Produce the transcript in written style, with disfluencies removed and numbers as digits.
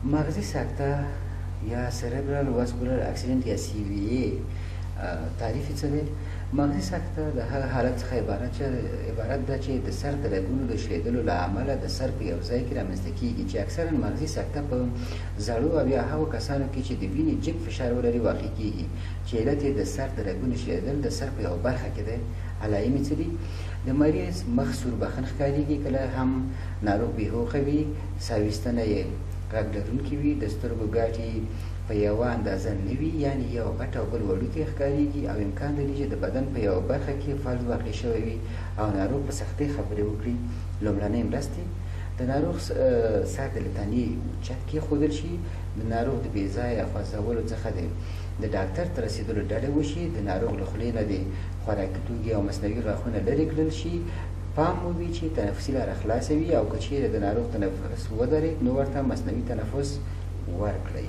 مغزي سکته یا سریبرال واسکولر اکسیډنټ یا سی وی ای تعریف یې څه دی؟ مغزي سکته د هغه حالت څخه عبارت ده چې د سر د رګونو د شلیدلو له امله د سر په یو ځای کې رامنځته کېږي چې اکثرا مغزي سکته په زړو او یا هغو کسانو کې چې د وینې جګ فشار ولري واقع کېږي چې علت یې د سر د رګونو شلیدل د سر په یوه برخه کې دی. علایمې څه دي؟ د مریض مخ سوربخن ښکارېږي، کله هم ناروغ بېهوښه وي، ساه ویستنه یې غږ لرونکي وي، د سترګو ګاټې په یوه اندازه نه وي، یعنې یو غټ او بل وړوکی ښکارېږي او امکان لري چې د بدن په یوه برخه کې فلج واقع شوی وي او ناروغ په سختۍ خبرې وکړي. لومړنۍ مرستې: د ناروغ سر د لتانې چت کېښودل شي، د ناروغ د بې ځایه خوځولو څخه د ډاکټر ته رسېدلو ډډه وشي، د ناروغ له خولې نه د خوراکي توکي او مصنوعي غاښونه لرې کړل شي، پام ووي چې تنفسي لاره خلاصه وي او که چیرې د ناروغ تنفس ودرېد نو ورته مصنوعي تنفس ورکړئ.